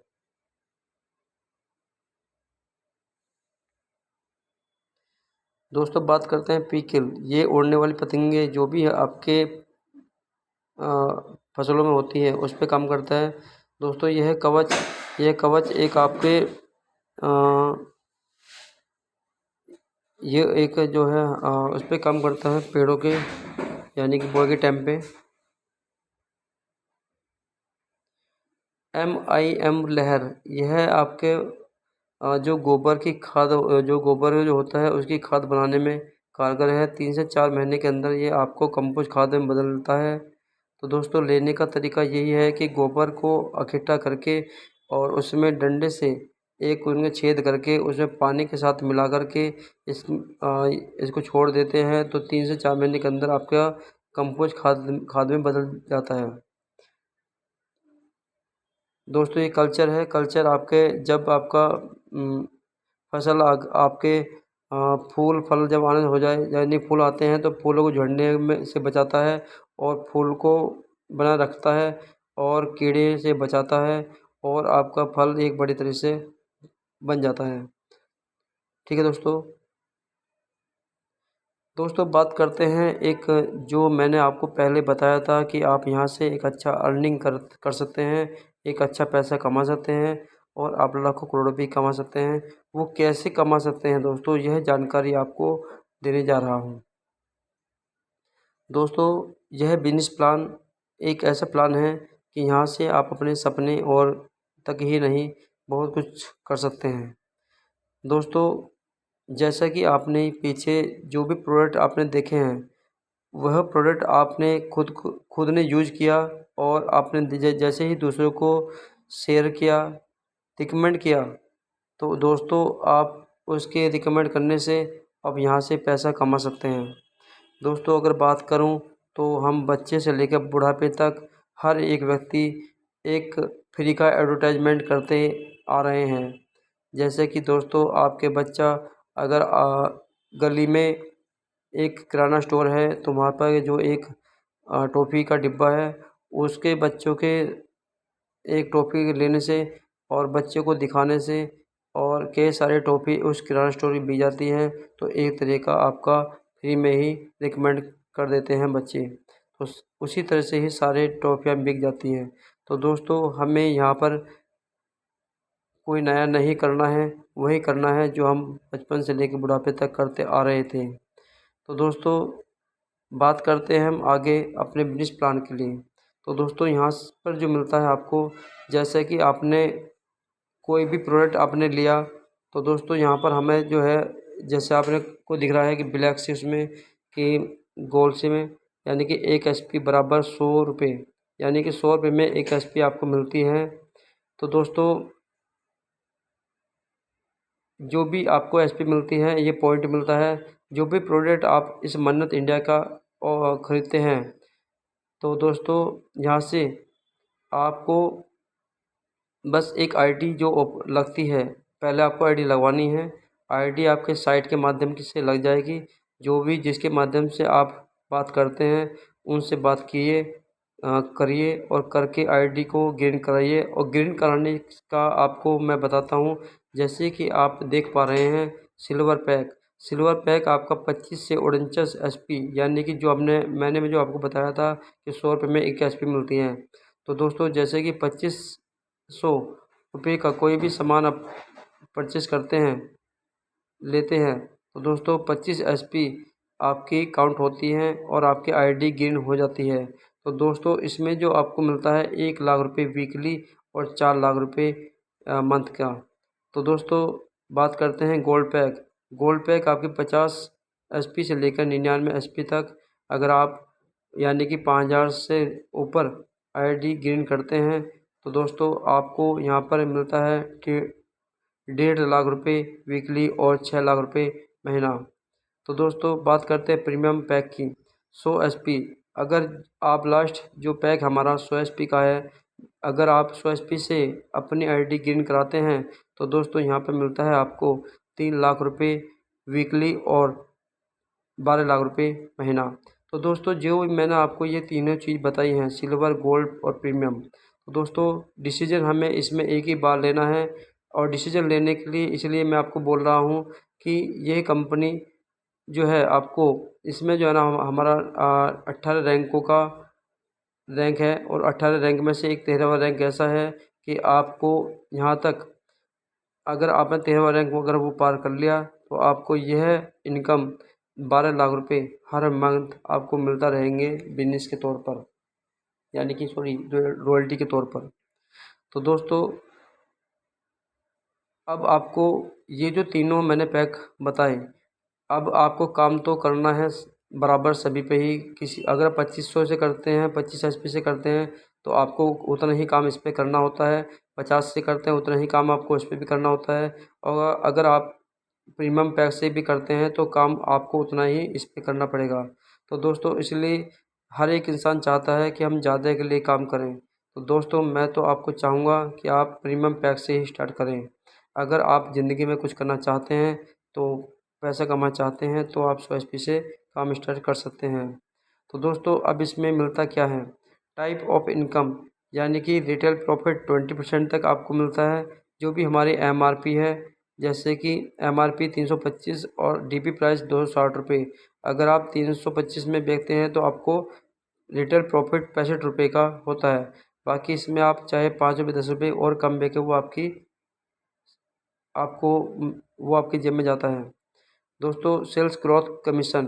दोस्तों बात करते हैं पीकिल। ये उड़ने वाली पतंगे जो भी है आपके फसलों में होती है उस पे काम करता है। दोस्तों यह कवच एक आपके ये एक जो है उस पे काम करता है पेड़ों के यानी कि बोए के टाइम पे। MIM लहर यह आपके जो गोबर जो होता है उसकी खाद बनाने में कारगर है। 3 से 4 महीने के अंदर ये आपको कंपोस्ट खाद में बदलता है। तो दोस्तों लेने का तरीका यही है कि गोबर को इकट्ठा करके और उसमें डंडे से एक उनमें छेद करके उसमें पानी के साथ मिला करके इसको छोड़ देते हैं, तो 3 से 4 महीने के अंदर आपका कंपोस्ट खाद में बदल जाता है। दोस्तों ये कल्चर है। कल्चर आपके जब आपका फसल आपके फूल फल जब आने हो जाए, यानी फूल आते हैं, तो फूलों को झड़ने में से बचाता है और फूल को बनाए रखता है और कीड़े से बचाता है और आपका फल एक बड़ी तरह से बन जाता है। ठीक है दोस्तों बात करते हैं एक जो मैंने आपको पहले बताया था कि आप यहाँ से एक अच्छा अर्निंग कर सकते हैं, एक अच्छा पैसा कमा सकते हैं और आप लाखों करोड़ों भी कमा सकते हैं। वो कैसे कमा सकते हैं दोस्तों, यह जानकारी आपको देने जा रहा हूँ। दोस्तों यह बिजनेस प्लान एक ऐसा प्लान है कि यहाँ से आप अपने सपने और तक ही नहीं, बहुत कुछ कर सकते हैं। दोस्तों जैसा कि आपने पीछे जो भी प्रोडक्ट आपने देखे हैं, वह प्रोडक्ट आपने खुद ने यूज किया और आपने जैसे ही दूसरों को शेयर किया, रिकमेंड किया, तो दोस्तों आप उसके रिकमेंड करने से आप यहाँ से पैसा कमा सकते हैं। दोस्तों अगर बात करूँ तो हम बच्चे से लेकर बुढ़ापे तक हर एक व्यक्ति एक फ्री का एडवर्टाइजमेंट करते आ रहे हैं। जैसे कि दोस्तों आपके बच्चा अगर गली में एक किराना स्टोर है, तो वहाँ पर जो एक टॉफ़ी का डिब्बा है, उसके बच्चों के एक टॉफ़ी लेने से और बच्चे को दिखाने से और कई सारे टॉफ़ी उस किराना स्टोर में बिक जाती हैं, तो एक तरह का आपका फ्री में ही रिकमेंड कर देते हैं बच्चे। तो उसी तरह से ही सारे टॉफ़ियाँ बिक जाती हैं। तो दोस्तों हमें यहाँ पर कोई नया नहीं करना है, वही करना है जो हम बचपन से लेकर बुढ़ापे तक करते आ रहे थे। तो दोस्तों बात करते हैं हम आगे अपने बिज़नेस प्लान के लिए। तो दोस्तों यहाँ पर जो मिलता है आपको, जैसे कि आपने कोई भी प्रोडक्ट आपने लिया, तो दोस्तों यहाँ पर हमें जो है, जैसे आपने को दिख रहा है कि ब्लैक से उसमें कि गोल्ड से में, यानी कि एक एसपी बराबर 100 रुपये, यानी कि 100 रुपये में एक एसपी आपको मिलती है। तो दोस्तों जो भी आपको एसपी मिलती है, ये पॉइंट मिलता है। जो भी प्रोडक्ट आप इस मन्नत इंडिया का ख़रीदते हैं, तो दोस्तों यहाँ से आपको बस एक आईडी जो लगती है, पहले आपको आईडी लगवानी है। आईडी आपके साइट के माध्यम से लग जाएगी। जो भी जिसके माध्यम से आप बात करते हैं, उनसे बात करिए और करके आईडी को ग्रीन कराइए। और ग्रीन कराने का आपको मैं बताता हूँ, जैसे कि आप देख पा रहे हैं सिल्वर पैक आपका 25 से 49 एसपी, यानी कि जो मैंने जो आपको बताया था कि 100 रुपये में एक एसपी मिलती है। तो दोस्तों जैसे कि 2500 रुपये का कोई भी सामान आप परचेस करते हैं, लेते हैं, तो दोस्तों 25 एसपी आपकी काउंट होती हैं और आपकी आईडी ग्रीन हो जाती है। तो दोस्तों इसमें जो आपको मिलता है 1 लाख रुपये वीकली और 4 लाख रुपये मंथ का। तो दोस्तों बात करते हैं गोल्ड पैक आपकी 50 एसपी से लेकर 99 एसपी तक, अगर आप यानी कि 5000 से ऊपर आईडी ग्रीन करते हैं, तो दोस्तों आपको यहाँ पर मिलता है कि 1.5 लाख रुपये वीकली और 6 लाख रुपये महीना। तो दोस्तों बात करते हैं प्रीमियम पैक की, 100 एसपी। अगर आप लास्ट जो पैक हमारा 100 एसपी का है, अगर आप 100 एसपी से अपनी आईडी ग्रीन कराते हैं, तो दोस्तों यहाँ पर मिलता है आपको 3 लाख रुपये वीकली और 12 लाख रुपये महीना। तो दोस्तों जो मैंने आपको ये तीनों चीज़ बताई हैं, सिल्वर, गोल्ड और प्रीमियम, तो दोस्तों डिसीजन हमें इसमें एक ही बार लेना है। और डिसीजन लेने के लिए इसलिए मैं आपको बोल रहा हूँ कि ये कंपनी जो है आपको इसमें जो है ना हमारा 18 रैंकों का रैंक है, और 18 रैंक में से एक 13वां रैंक ऐसा है कि आपको यहाँ तक, अगर आपने 13वां रैंक अगर वो पार कर लिया, तो आपको यह इनकम 12 लाख रुपए हर मंथ आपको मिलता रहेंगे बिजनेस के तौर पर, यानी कि रॉयल्टी के तौर पर। तो दोस्तों अब आपको ये जो तीनों मैंने पैक बताए, अब आपको काम तो करना है बराबर सभी पे ही। किसी अगर 2500 से करते हैं, 25 एचपी से करते हैं, तो आपको उतना ही काम इस पे करना होता है। 50 से करते हैं, उतना ही काम आपको इस पे भी करना होता है। और अगर आप प्रीमियम पैक से भी करते हैं, तो काम आपको उतना ही इस पे करना पड़ेगा। तो दोस्तों इसलिए हर एक इंसान चाहता है कि हम ज़्यादा के लिए काम करें। तो दोस्तों मैं तो आपको चाहूँगा कि आप प्रीमियम पैक से ही स्टार्ट करें। अगर आप ज़िंदगी में कुछ करना चाहते हैं, तो पैसा कमाना चाहते हैं, तो आप 100 एचपी से काम स्टार्ट कर सकते हैं। तो दोस्तों अब इसमें मिलता क्या है, टाइप ऑफ इनकम, यानी कि रिटेल प्रॉफिट 20% तक आपको मिलता है। जो भी हमारी एमआरपी है, जैसे कि एमआरपी 325 और डीपी प्राइस 260 रुपये, अगर आप 325 में बेचते हैं, तो आपको रिटेल प्रॉफिट 65 रुपये का होता है। बाकी इसमें आप चाहे 5 रुपये 10 रुपये और कम बेचें, आपको वो आपकी जेब में जाता है। दोस्तों सेल्स ग्रोथ कमीशन,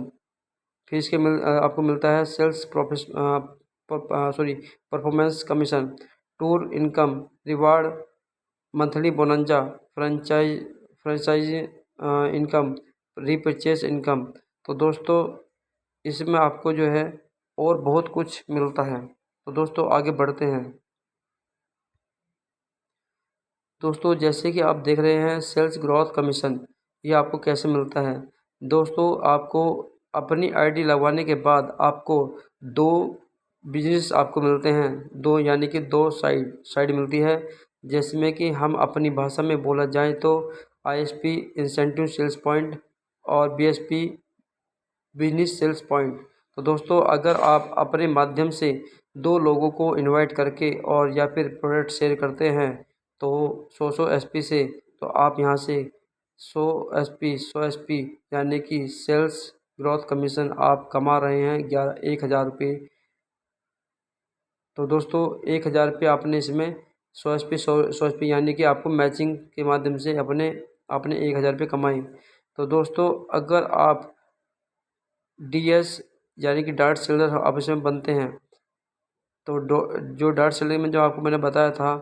फिर इसके आपको मिलता है sales performance commission, tour income, reward, monthly bonanza, franchise income, repurchase income. तो दोस्तों इसमें आपको जो है और बहुत कुछ मिलता है। तो दोस्तों आगे बढ़ते हैं। दोस्तों जैसे कि आप देख रहे हैं सेल्स ग्रोथ कमीशन, ये आपको कैसे मिलता है। दोस्तों आपको अपनी आईडी लगवाने के बाद आपको 2 बिजनेस आपको मिलते हैं, 2 यानी कि 2 साइड मिलती है, जिसमें कि हम अपनी भाषा में बोला जाए तो आईएसपी इंसेंटिव सेल्स पॉइंट और बीएसपी बिजनेस सेल्स पॉइंट। तो दोस्तों अगर आप अपने माध्यम से 2 लोगों को इनवाइट करके और या फिर प्रोडक्ट शेयर करते हैं, तो 100 एसपी से तो आप यहाँ से 100 SP यानी कि सेल्स ग्रोथ कमीशन आप कमा रहे हैं 1000 रुपये। तो दोस्तों 1000 रुपये आपने इसमें 100 SP यानी कि आपको मैचिंग के माध्यम से अपने 1000 रुपये कमाए। तो दोस्तों अगर आप DS यानी कि डार्ट सेलर आप इसमें बनते हैं तो जो डार्ट सेलर में जो आपको मैंने बताया था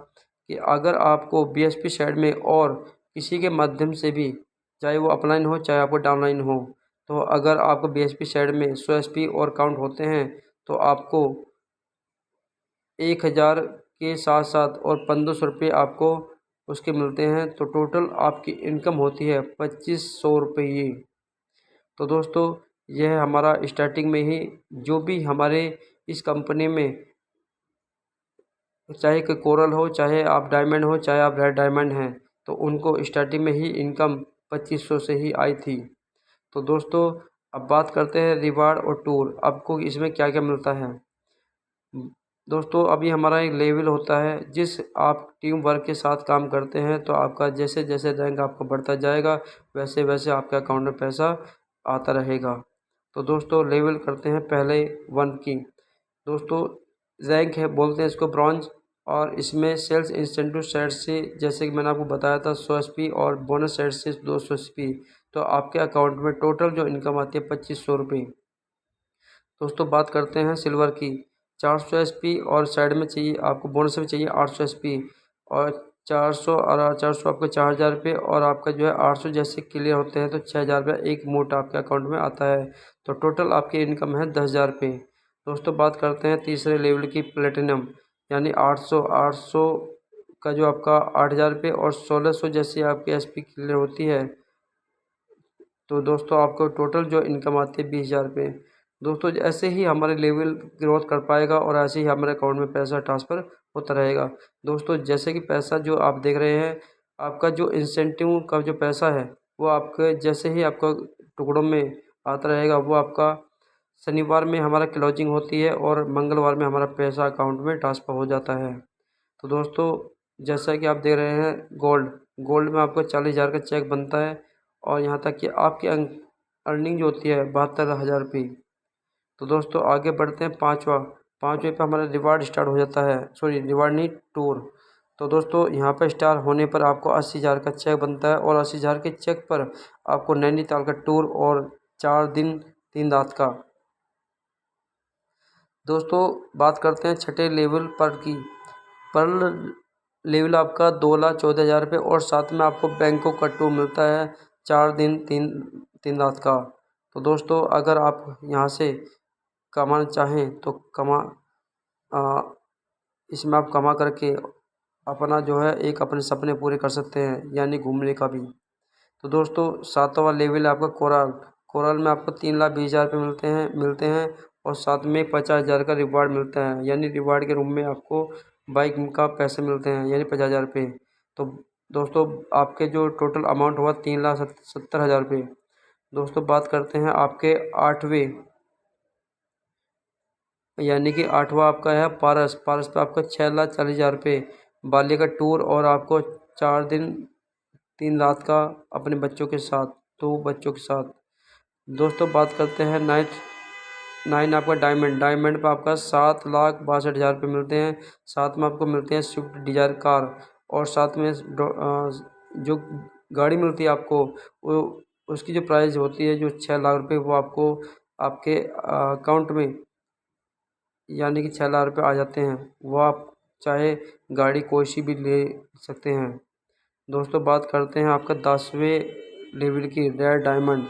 कि अगर आपको BSP साइड में और किसी के माध्यम से भी, चाहे वो अपलाइन हो चाहे आपको डाउनलाइन हो, तो अगर आपको BSP साइड में 100 SP और काउंट होते हैं तो आपको 1000 के साथ साथ और 1500 रुपये आपको उसके मिलते हैं। तो टोटल आपकी इनकम होती है 2500 रुपये। तो दोस्तों यह हमारा स्टार्टिंग में ही जो भी हमारे इस कंपनी में, चाहे कोई कोरल हो, चाहे आप डायमंड हो, चाहे आप रेड डायमंड हैं, तो उनको स्टार्टिंग में ही इनकम 2500 से ही आई थी। तो दोस्तों अब बात करते हैं रिवार्ड और टूर, आपको इसमें क्या क्या मिलता है। दोस्तों अभी हमारा एक लेवल होता है, जिस आप टीम वर्क के साथ काम करते हैं तो आपका जैसे जैसे रैंक आपका बढ़ता जाएगा वैसे वैसे आपके अकाउंट में पैसा आता रहेगा। तो दोस्तों लेवल करते हैं पहले 1 की। दोस्तों रैंक है, बोलते हैं इसको ब्रॉन्ज, और इसमें सेल्स इंसेंटिव साइड से जैसे कि मैंने आपको बताया था 100 SP और बोनस साइड से 200 SP, तो आपके अकाउंट में टोटल जो इनकम आती है 2500 रुपये। दोस्तों बात करते हैं सिल्वर की, 400 SP और साइड में चाहिए आपको, बोनस में चाहिए 800 SP और 400 और 400 आपको 4000 रुपये, और आपका जो है 800 जैसे क्लियर होते हैं तो 6000 रुपये एक मोट आपके अकाउंट में आता है। तो टोटल आपकी इनकम है 10,000 रुपये। दोस्तों बात करते हैं तीसरे लेवल की प्लेटिनम, यानी 800 का जो आपका 8000 रुपये और 1600 जैसी आपकी SP क्लियर होती है, तो दोस्तों आपको टोटल जो इनकम आती है 20,000 रुपये। दोस्तों ऐसे ही हमारे लेवल ग्रोथ कर पाएगा और ऐसे ही हमारे अकाउंट में पैसा ट्रांसफ़र होता रहेगा। दोस्तों जैसे कि पैसा जो आप देख रहे हैं, आपका जो इंसेंटिव का जो पैसा है वो आपके जैसे ही आपका टुकड़ों में आता रहेगा, वो आपका शनिवार में हमारा क्लोजिंग होती है और मंगलवार में हमारा पैसा अकाउंट में ट्रांसफ़र हो जाता है। तो दोस्तों जैसा कि आप देख रहे हैं गोल्ड में आपको 40,000 का चेक बनता है, और यहाँ तक कि आपकी अर्निंग जो होती है 72,000 रुपये। तो दोस्तों आगे बढ़ते हैं पाँचवें पे हमारा रिवार्ड स्टार्ट हो जाता है, सॉरी रिवार्ड नहीं, टूर। तो दोस्तों यहाँ पर स्टार होने पर आपको 80,000 का चेक बनता है, और 80,000 के चेक पर आपको नैनीताल का टूर और 4 दिन 3 रात का। दोस्तों बात करते हैं छठे लेवल पर की, पर्ल लेवल आपका 2,14,000 रुपये, और साथ में आपको बैंकॉक का टूर मिलता है 4 दिन 3 रात का। तो दोस्तों अगर आप यहाँ से कमाना चाहें तो इसमें आप कमा करके अपना जो है एक अपने सपने पूरे कर सकते हैं, यानी घूमने का भी। तो दोस्तों 7वां लेवल है आपका कोरल में आपको 3,20,000 रुपये मिलते हैं और साथ में 50,000 का रिवार्ड मिलता है, यानी रिवार्ड के रूप में आपको बाइक का पैसे मिलते हैं, यानी 50,000 रुपये। तो दोस्तों आपके जो टोटल अमाउंट हुआ 3,70,000 रुपये। दोस्तों बात करते हैं आपके 8वें, यानी कि 8वां आपका है पारस पे आपका 6,40,000 रुपये बाली का टूर, और आपको 4 दिन 3 रात का अपने बच्चों के साथ, 2 बच्चों के साथ। दोस्तों बात करते हैं 9 आपका डायमंड पे आपका 7,62,000 रुपये मिलते हैं। साथ में आपको मिलते हैं स्विफ्ट डिज़ायर कार, और साथ में जो गाड़ी मिलती है आपको, वो उसकी जो प्राइस होती है जो 6 लाख रुपये, वो आपको आपके अकाउंट में यानी कि 6 लाख रुपये आ जाते हैं। वो आप चाहे गाड़ी कोई सी भी ले सकते हैं। दोस्तों बात करते हैं आपका 10वें लेवल की रेड डायमंड।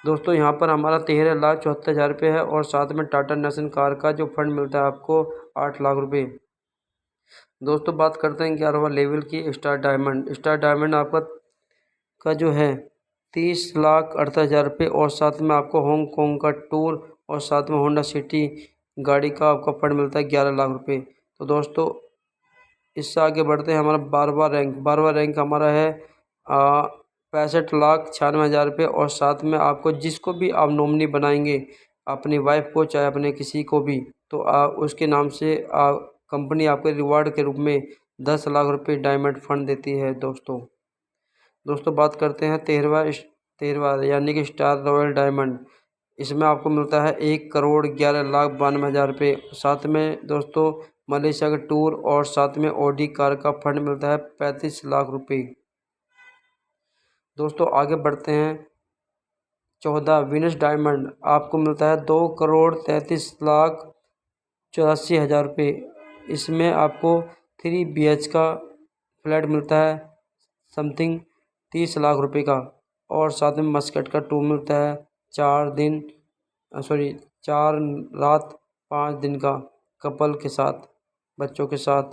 दोस्तों यहाँ पर हमारा 13,74,000 रुपये है, और साथ में टाटा नेक्सन कार का जो फंड मिलता है आपको 8 लाख रुपये। दोस्तों बात करते हैं 11वां लेवल की स्टार डायमंड आपका का जो है 30,68,000 रुपये, और साथ में आपको हांगकॉन्ग का टूर, और साथ में होंडा सिटी गाड़ी का आपका फंड मिलता है 11 लाख रुपये। तो दोस्तों इससे आगे बढ़ते हैं, हमारा 12वां रैंक हमारा है 65,96,000 रुपये, और साथ में आपको जिसको भी आप नॉमिनी बनाएंगे, अपनी वाइफ को चाहे अपने किसी को भी, तो उसके नाम से कंपनी आपके रिवार्ड के रूप में 10 लाख रुपये डायमंड फंड देती है। दोस्तों दोस्तों बात करते हैं 13वां यानी कि स्टार रॉयल डायमंड। इसमें आपको मिलता है 1,11,92,000 रुपये। साथ में दोस्तों मलेशिया का टूर और साथ में ऑडी कार का फंड मिलता है 35 लाख रुपये। दोस्तों आगे बढ़ते हैं 14 विनस डायमंड। आपको मिलता है 2,33,84,000 रुपये। इसमें आपको 3 BH का फ्लैट मिलता है समथिंग 30 लाख रुपए का और साथ में मस्कट का टूर मिलता है 4 रात 5 दिन का कपल के साथ, बच्चों के साथ।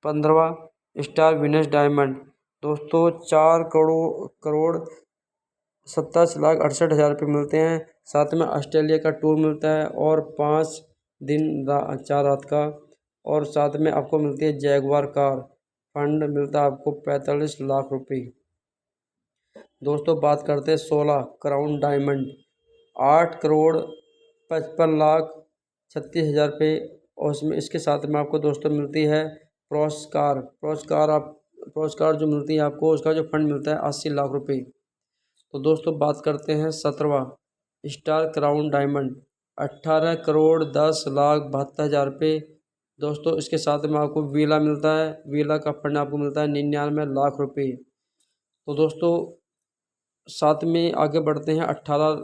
15वां स्टार विनस डायमंड। दोस्तों 4,27,68,000 रुपये मिलते हैं। साथ में ऑस्ट्रेलिया का टूर मिलता है और 5 दिन 4 रात का और साथ में आपको मिलती है जैगवार कार। फंड मिलता है आपको 45 लाख रुपये। दोस्तों बात करते हैं 16 क्राउन डायमंड। 8,55,36,000 रुपये और इसमें इसके साथ में आपको दोस्तों मिलती है पुरस्कार जो मिलती है आपको, उसका जो फंड मिलता है 80 लाख रुपये। तो दोस्तों बात करते हैं 17वां स्टार क्राउन डायमंड। 18,10,72,000 रुपये। दोस्तों इसके साथ में आपको वीला मिलता है, वीला का फंड आपको मिलता है 99 लाख रुपये। तो दोस्तों साथ में आगे बढ़ते हैं 18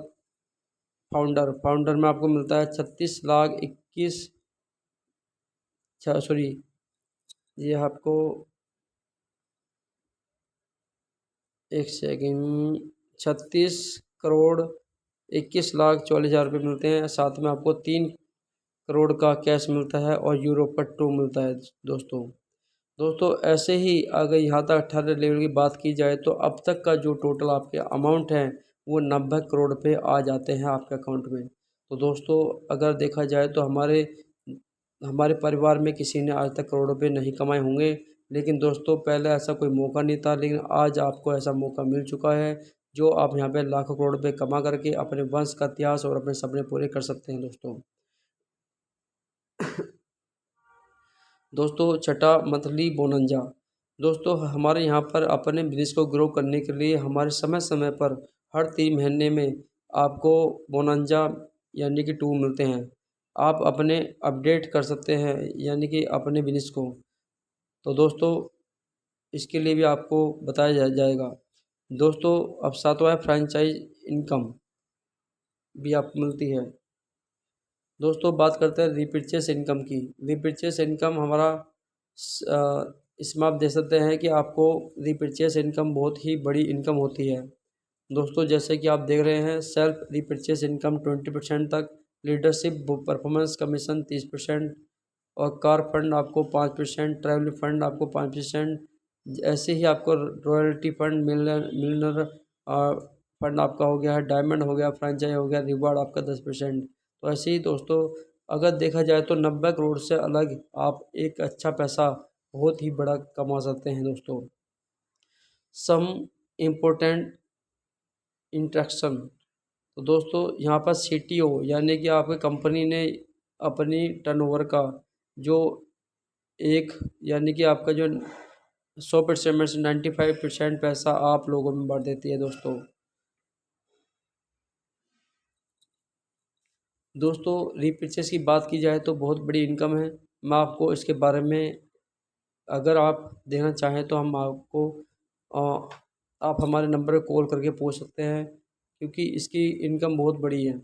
फाउंडर में आपको मिलता है 36,21,000 ये आपको 36,21,40,000 रुपये मिलते हैं। साथ में आपको 3 करोड़ का कैश मिलता है और यूरो पर 2 मिलता है दोस्तों ऐसे ही अगर यहाँ तक 18 लेवल की बात की जाए तो अब तक का जो टोटल आपके अमाउंट है वो 90 करोड़ पे आ जाते हैं आपके अकाउंट में। तो दोस्तों अगर देखा जाए तो हमारे परिवार में किसी ने आज तक करोड़ रुपये नहीं कमाए होंगे, लेकिन दोस्तों पहले ऐसा कोई मौका नहीं था, लेकिन आज आपको ऐसा मौका मिल चुका है जो आप यहाँ पे लाखों करोड़ रुपये कमा करके अपने वंश का इतिहास और अपने सपने पूरे कर सकते हैं दोस्तों 6 मंथली बोनंजा। दोस्तों हमारे यहाँ पर अपने बिजनेस को ग्रो करने के लिए हमारे समय समय पर हर 3 महीने में आपको बोनंजा यानी कि 2 मिलते हैं। आप अपने अपडेट कर सकते हैं यानी कि अपने बिजनेस को। तो दोस्तों इसके लिए भी आपको बताया जाएगा। दोस्तों अब 7वां है फ्रेंचाइज इनकम भी आपको मिलती है। दोस्तों बात करते हैं रीपरचेस इनकम की। रीपरचेस इनकम हमारा इसमें आप देख सकते हैं कि आपको रीपरचेस इनकम बहुत ही बड़ी इनकम होती है। दोस्तों जैसे कि आप देख रहे हैं सेल्फ रीपरचेस इनकम 20% तक, लीडरशिप परफॉर्मेंस कमीशन 30% और कार फंड आपको 5%, ट्रैवल फंड आपको 5%, ऐसे ही आपको रॉयल्टी फंड मिलनर फंड आपका हो गया है, डायमंड हो गया, फ्रेंचाइज हो गया, रिवार्ड आपका 10%। तो ऐसे ही दोस्तों अगर देखा जाए तो 90 करोड़ से अलग आप एक अच्छा पैसा बहुत ही बड़ा कमा सकते हैं दोस्तों। Some important interaction. तो दोस्तों यहाँ पर CTO यानी कि आपकी कंपनी ने अपनी टर्नओवर का जो एक यानी कि आपका जो 100% में से 95% पैसा आप लोगों में बांट देती है दोस्तों रीपरचेस की बात की जाए तो बहुत बड़ी इनकम है। मैं आपको इसके बारे में अगर आप देना चाहें तो हम आपको आप हमारे नंबर पर कॉल करके पूछ सकते हैं क्योंकि इसकी इनकम बहुत बड़ी है।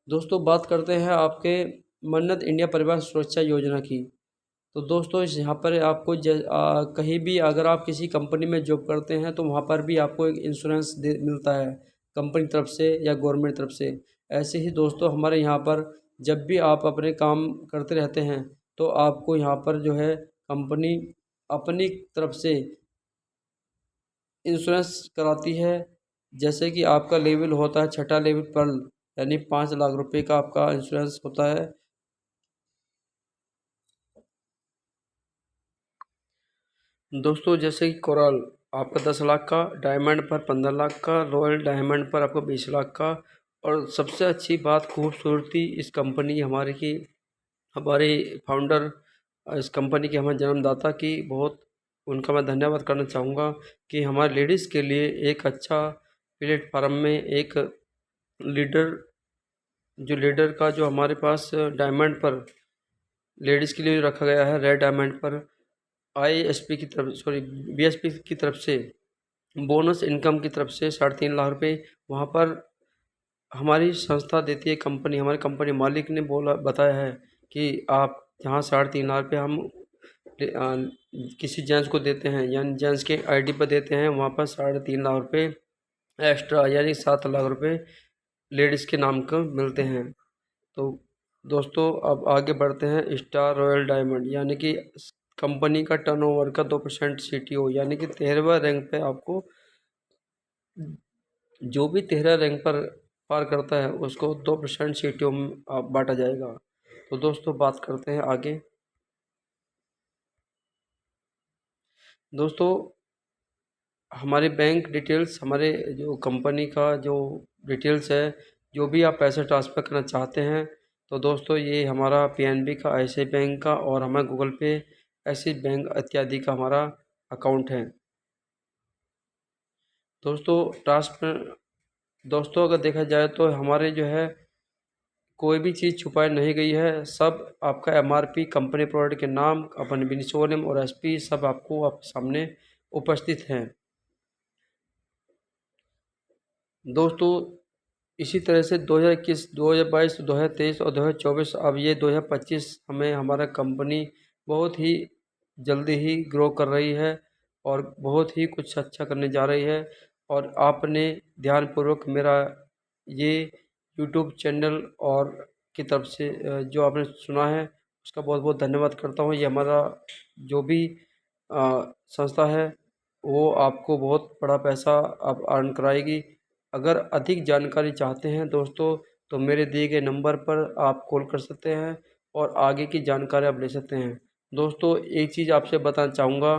दोस्तों बात करते हैं आपके मन्नत इंडिया परिवार सुरक्षा योजना की। तो दोस्तों इस यहाँ पर आपको कहीं भी अगर आप किसी कंपनी में जॉब करते हैं तो वहाँ पर भी आपको एक इंश्योरेंस मिलता है कंपनी तरफ से या गवर्नमेंट तरफ से। ऐसे ही दोस्तों हमारे यहाँ पर जब भी आप अपने काम करते रहते हैं तो आपको यहाँ पर जो है कंपनी अपनी तरफ से इंश्योरेंस कराती है। जैसे कि आपका लेवल होता है 6ठा लेवल पर यानी 5 लाख रुपए का आपका इंश्योरेंस होता है। दोस्तों जैसे कि कोरल आपका 10 लाख का, डायमंड पर 15 लाख का, रॉयल डायमंड पर आपको 20 लाख का और सबसे अच्छी बात खूबसूरती इस कंपनी हमारी की हमारे फाउंडर इस कंपनी के हमारे जन्मदाता की बहुत उनका मैं धन्यवाद करना चाहूँगा कि हमारे लेडीज़ के लिए एक अच्छा प्लेटफार्म में एक लीडर लीडर का जो हमारे पास डायमंड पर लेडीज़ के लिए रखा गया है, रेड डायमंड पर आईएसपी की तरफ बीएसपी की तरफ से बोनस इनकम की तरफ से 3.5 लाख रुपये वहाँ पर हमारी संस्था देती है। कंपनी हमारी कंपनी मालिक ने बताया है कि आप जहाँ 3.5 लाख रुपये हम किसी जेंट्स को देते हैं, यानी जेंट्स के आईडी पर देते हैं, वहाँ पर 3.5 लाख रुपये एक्स्ट्रा यानी 7 लाख रुपये लेडीज़ के नाम का मिलते हैं। तो दोस्तों अब आगे बढ़ते हैं। स्टार रॉयल डायमंड यानी कि कंपनी का टर्नओवर का 2% सीटीओ यानी कि 13वें रैंक पे आपको जो भी 13 रैंक पर पार करता है उसको 2% सीटीओ में बांटा जाएगा। तो दोस्तों बात करते हैं आगे। दोस्तों हमारे बैंक डिटेल्स, हमारे जो कंपनी का जो डिटेल्स है, जो भी आप पैसे ट्रांसफ़र करना चाहते हैं तो दोस्तों ये हमारा पीएनबी का, ICICI बैंक का और हमारा गूगल पे, एक्सिस बैंक इत्यादि का हमारा अकाउंट है। दोस्तों अगर देखा जाए तो हमारे जो है कोई भी चीज़ छुपाई नहीं गई है। सब आपका एमआरपी, कंपनी प्रोडक्ट के नाम, अपने बिजनेस वॉल्यूम और एसपी सब आपको आपके सामने उपस्थित हैं। दोस्तों इसी तरह से 2021, 2022, 2023 और 2024 अब ये 2025 हमें हमारा कंपनी बहुत ही जल्दी ही ग्रो कर रही है और बहुत ही कुछ अच्छा करने जा रही है। और आपने ध्यानपूर्वक मेरा ये यूट्यूब चैनल और की तरफ से जो आपने सुना है उसका बहुत बहुत धन्यवाद करता हूँ। ये हमारा जो भी संस्था है वो आपको बहुत बड़ा पैसा आप अर्न कराएगी। अगर अधिक जानकारी चाहते हैं दोस्तों तो मेरे दिए गए नंबर पर आप कॉल कर सकते हैं और आगे की जानकारी आप ले सकते हैं। दोस्तों एक चीज़ आपसे बताना चाहूँगा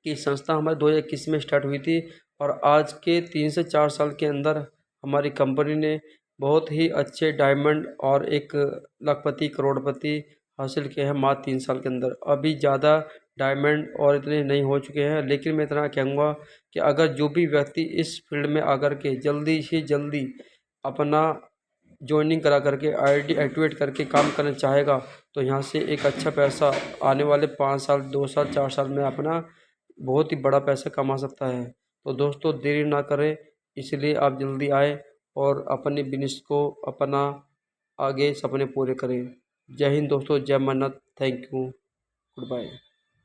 कि संस्था हमारे 2021 में स्टार्ट हुई थी और आज के 3 से 4 साल के अंदर हमारी कंपनी ने बहुत ही अच्छे डायमंड और 1 लाखपति करोड़पति हासिल किए हैं मात्र 3 साल के अंदर। अभी ज़्यादा डायमंड और इतने नहीं हो चुके हैं, लेकिन मैं इतना कहूँगा कि अगर जो भी व्यक्ति इस फील्ड में आकर के जल्दी से जल्दी अपना जॉइनिंग करा करके आईडी एक्टिवेट करके काम करना चाहेगा तो यहाँ से एक अच्छा पैसा आने वाले 5 साल, 2 साल, 4 साल में अपना बहुत ही बड़ा पैसा कमा सकता है। तो दोस्तों देरी ना करें, इसलिए आप जल्दी आए और अपने बिजनेस को अपना आगे सपने पूरे करें। जय हिंद दोस्तों, जय मन्नत, थैंक यू, गुड बाय।